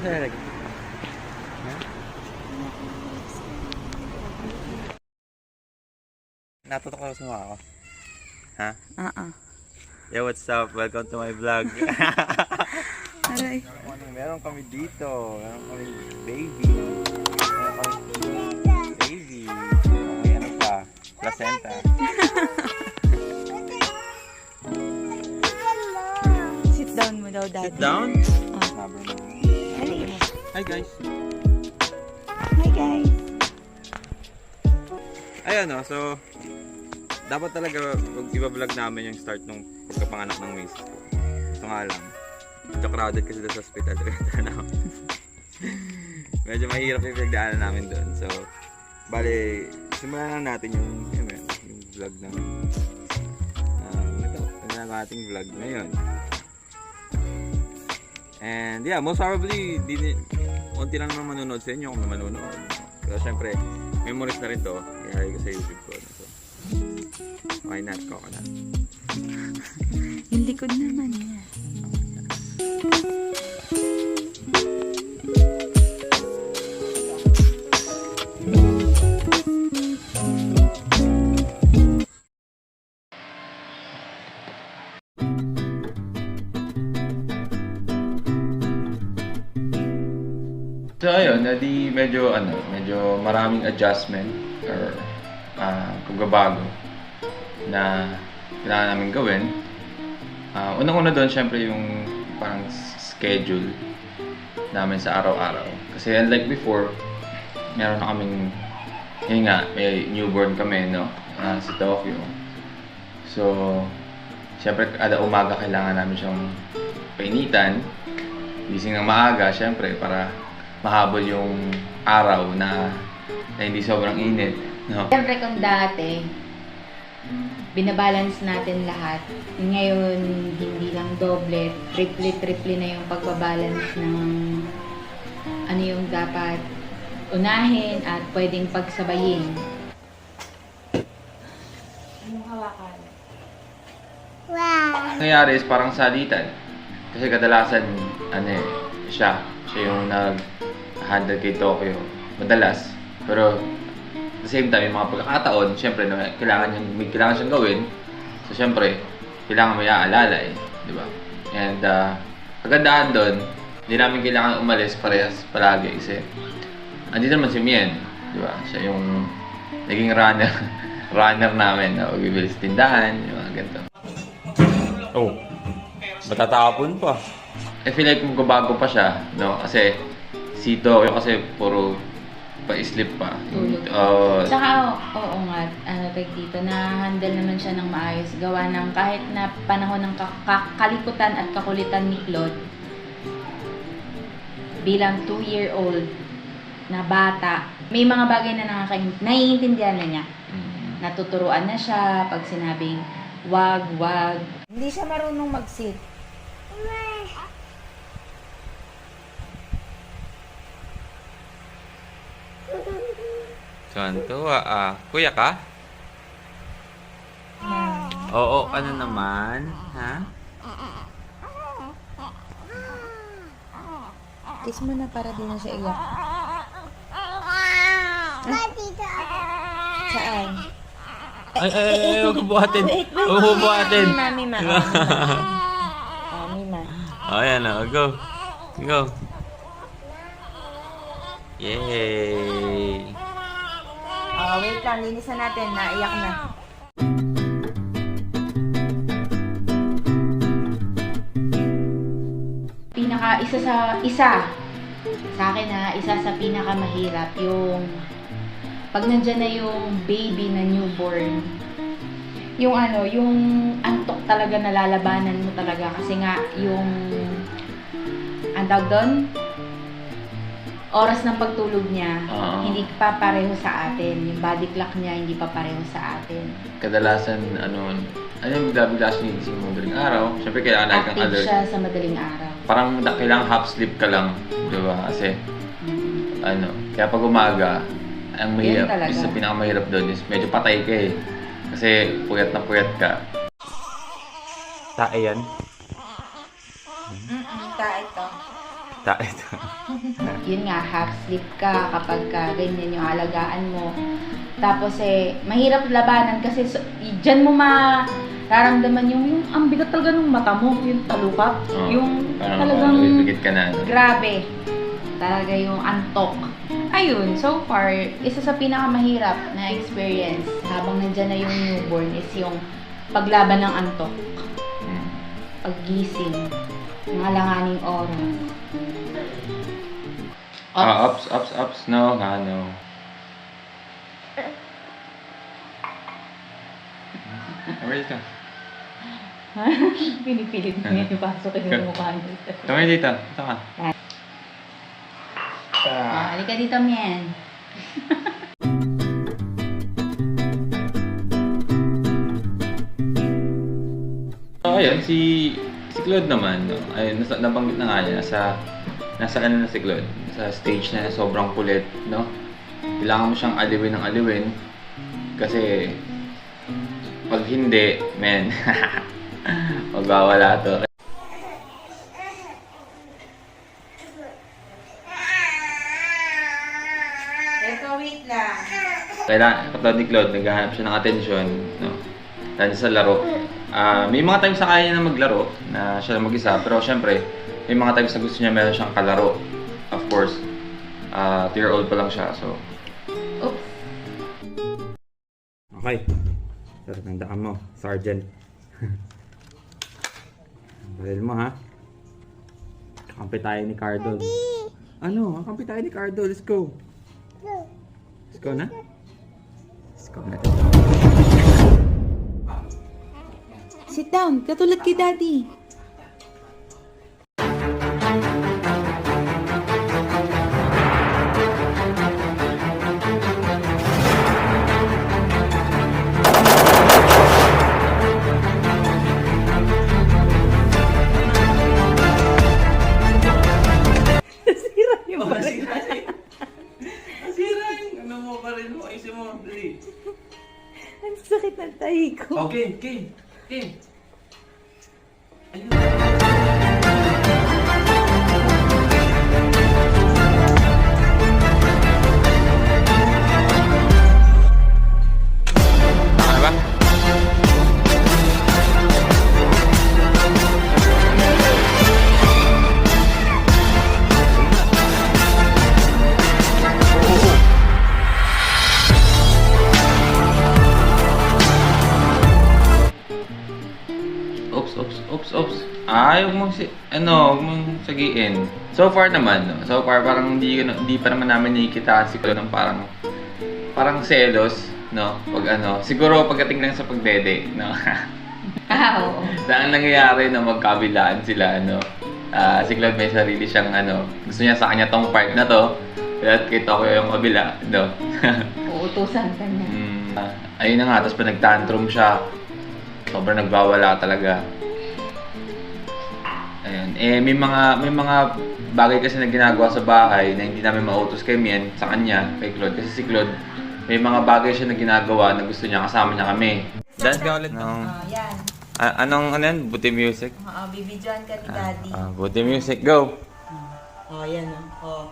sa lalagay? Ha? Natutok ako sa mukha ko. Ha? Yo, what's up? Welcome to my vlog. Aray. Meron kami dito. Meron kami baby. Meron kami baby. May ano pa? Placenta. Sit down mo daw, daddy. Sit down? Ay. Hi guys. Hi guys. Ayan o, so dapat talaga pag i-vlog namin yung start nung pagkapanganak ng miss ko. Ito nga lang, medyo crowded kasi doon sa hospital. Medyo mahirap yung pinagdaanan namin doon. So, bali, simulan na natin yung vlog ng ito, yung ating vlog ngayon. And yeah, most probably, konti lang naman manonood sa inyo kung manonood. Pero syempre, memories na rin to. Ihari ko sa YouTube ko. So, why not? Coconut. Yung likod naman niya. So ayun, di medyo maraming adjustment or pagbabago na kailangan namin gawin. Unang-una doon, syempre yung parang schedule namin sa araw-araw. Kasi unlike before, meron na kaming, yun nga, may newborn kami, no? Sa Tokyo. So, syempre kada umaga kailangan namin siyang painitan. Gising ng maaga, syempre, para mahabol yung araw na hindi sobrang init, no? Siyempre kung dati, binabalance natin lahat. Ngayon, hindi lang doble, triple na yung pagbabalance ng ano yung dapat unahin at pwedeng pagsabayin. Anong hawakan? Nangyari is parang salitan. Kasi kadalasan, siya yung nag-handle kay Tokyo. Madalas. Pero, at the same time, yung mga pagkakataon, syempre, may kailangan siyang gawin. So, syempre, kailangan may aalala di ba? And, kagandahan doon, hindi namin kailangan umalis parehas palagi kasi andito naman si Mien, di ba? Siya yung naging runner namin na magbibili sa tindahan, yung mga ganito. Oh, matatapon pa. I feel like magbabago pa siya, no? Kasi si Tokyo kasi puro pa-sleep pa. Tsaka, oo nga, dito, na-handle naman siya ng maayos. Gawa ng kahit na panahon ng kalikutan at kakulitan ni Claude, bilang 2-year-old na bata, may mga bagay na naiintindihan na niya. Natuturuan na siya pag sinabing, wag. Hindi siya marunong mag-sit. Tuwa kuya ka? Oo, ano naman? Ha? Kiss mo na para di na siya iyak. Saan? Ay, huwag buhatin. Huwag mo buhatin. Mima. Mima. Ayan na, go. Go. Yay! Wait lang, linisan natin. Naiyak na. Sa akin isa sa pinakamahirap yung pag nandyan na yung baby na newborn, yung antok talaga nalalabanan mo talaga kasi nga yung ang tawag doon, oras ng pagtulog niya, hindi pa pareho sa atin. Yung body clock niya, hindi pa pareho sa atin. Kadalasan, yung bigla-bigla siya nigising mo madaling araw. Siyempre, kailangan lagi kang alert. Active siya sa madaling araw. Parang kailangan half sleep ka lang, di ba? Kasi, kaya pag umaga, ang mahirap, isa sa pinakamahirap doon is medyo patay ka eh. Kasi puyat na puyat ka. Tae yan? Tae ito. Ito. Yun nga, half sleep ka kapag ganyan yung alagaan mo. Tapos mahirap labanan kasi dyan mo mararamdaman yung ang bigat talaga ng mata mo, yung talukap, yung talagang Bigit ka na. grabe. Talaga yung antok. Ayun, so far, isa sa pinakamahirap na experience habang nandyan na yung newborn is yung paglaban ng antok. Paggising, ng alanganing oras. Ups. No. Where ka? Pinipilit mo yan, ipasok yung mukha niyo. Tumay dito. Ito ka. Halika dito, Mien. So, ayun, si Claude naman, no? Ayun, nabanggit na nga niya, nasa ano na si Claude, sa stage na sobrang kulit, no? Kailangan mo siyang aliwin ng aliwin, kasi pag hindi, men, magwawala to. Ito, wait lang. Kailangan, katulad ni Claude, naghahanap siya ng atensyon, no? Dahil sa laro. May mga times na kaya niya na maglaro, na siya lang mag-isa, pero syempre, may mga times na gusto niya meron siyang kalaro. Of course, 2-year-old pa lang siya, so... Oops. Okay. Sir, tandaan mo, Sergeant. Baril mo, ha? Kakampi tayo ni Cardol. Ano? Kakampi tayo ni Cardol. Let's go. Let's go na? Let's go na. Sit down, katulad kay Daddy. Nasira yung ano mo pa rin mo, isip mo, dali. Ang sakit ng tahi ko. Okay. Ayun. Ano ba? Oops. Huwag mong huwag mong sagiin. So far naman, no? So far parang hindi pa naman namin nakikita si Claude ng parang selos, no? Pag siguro pagdating lang sa pagdede, no? Oo. Saan nangyayari na magkabilaan sila, no? Si Claude may sarili siyang gusto niya sa kanya tong part na to. At kay Tokyo yung kabila, no? Uutusan ka niya. Ayun na nga, tapos pa nag-tantrum siya. Sobrang nagbawala talaga. Ayun. May mga bagay kasi na ginagawa sa bahay na hindi namin mautos kay Mien sa kanya, kay Claude. Kasi si Claude, may mga bagay siya na ginagawa na gusto niya kasama niya kami. Dance ka ulit. Yan. Anong ano yan? Buti music? Bibidyoan ka ni Daddy. Buti music, go! Yan o.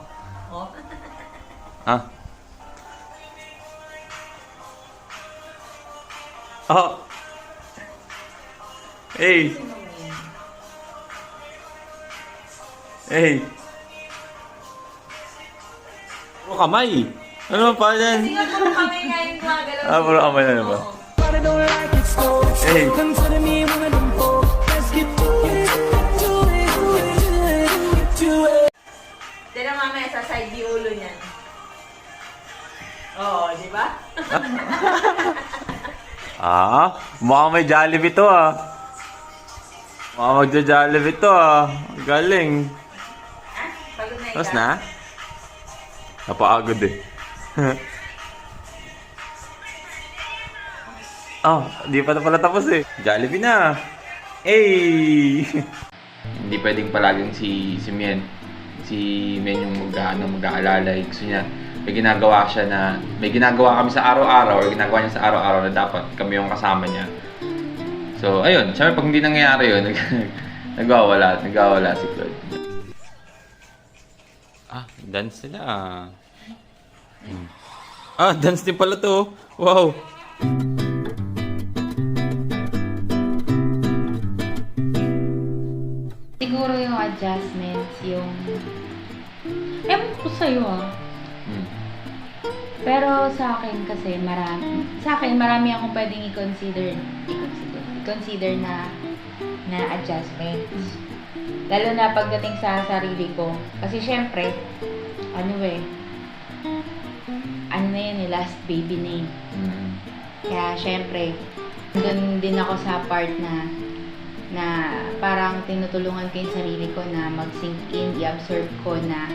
Ah. Oh! Hey! Hey! Puro kamay! Ano pa yan? Kasi nga puro kami nga yung gumagalaw. Puro kamay na ba? Hey! Tira mamaya sa side di ulo niyan. Oo, di ba? Mukhang may Jollibee to Mukhang magja-Jollibee to Galing. Pagod na Tapos ikaw. na? Napakagod di pa na pala tapos Jollibee na. Hey! Hindi pwedeng palaging si Mien. Si Mien yung mag-aalalay. Gusto niya, may ginagawa kami sa araw-araw or ginagawa niya sa araw-araw na dapat kami yung kasama niya. So, ayun. Siyempre, pag hindi nangyayari yun, nagwawala si Claude. Dance sila. Ah, dance din pala to. Wow. Siguro yung adjustments, yung... Ewan ko sa'yo Pero sa akin kasi marami akong pwedeng i-consider na adjustments. Lalo na pagdating sa sarili ko. Kasi syempre, ano na yun last baby name. Kaya syempre, doon din ako sa part na parang tinutulungan ko yung sarili ko na mag-sink in, i-absorb ko na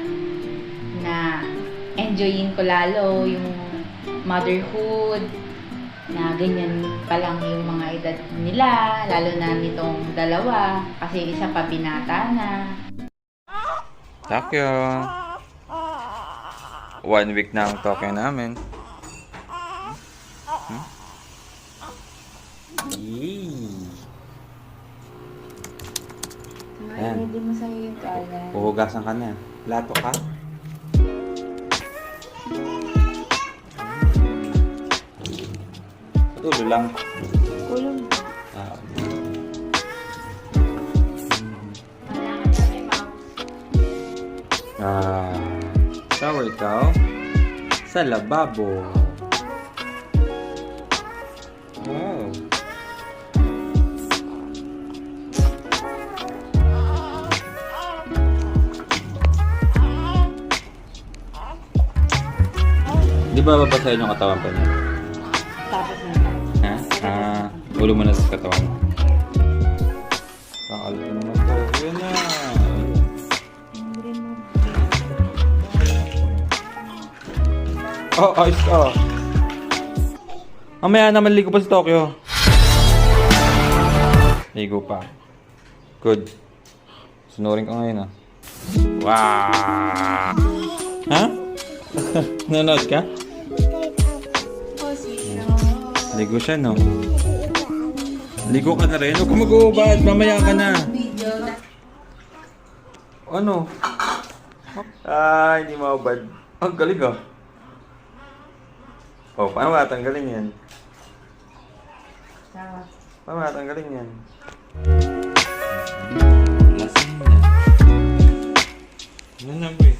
enjoyin ko lalo yung motherhood, na ganyan pa lang yung mga edad nila, lalo na nitong dalawa, kasi isa pa binata na. Tokyo. 1 week na ang Tokyo namin. Yee. Ayan. Ready mo sa'yo yung kalan. Puhugasan ka na. Lato ka? Patulo lang. Kulong. Shower ikaw sa lababo. Wow. Di ba babasahin yung katawan pa niya? Tapos na. Ha? Ulo mo na sa katawan. Kakal ko naman to. Yun na. Oh, ayos ka. Mamaya na maligo pa sa Tokyo. Ligo pa. Good. Sunurin ka ngayon Wow! Ha? Nanonood ka? Ligo siya, no? Ligo ka na rin. Huwag ka mag-uubad. Mamaya ka na. Ano? Hindi maubad. Ang galing Oh, paano matanggalin yan? Paano matanggalin yan? Lasing na. Ano na ba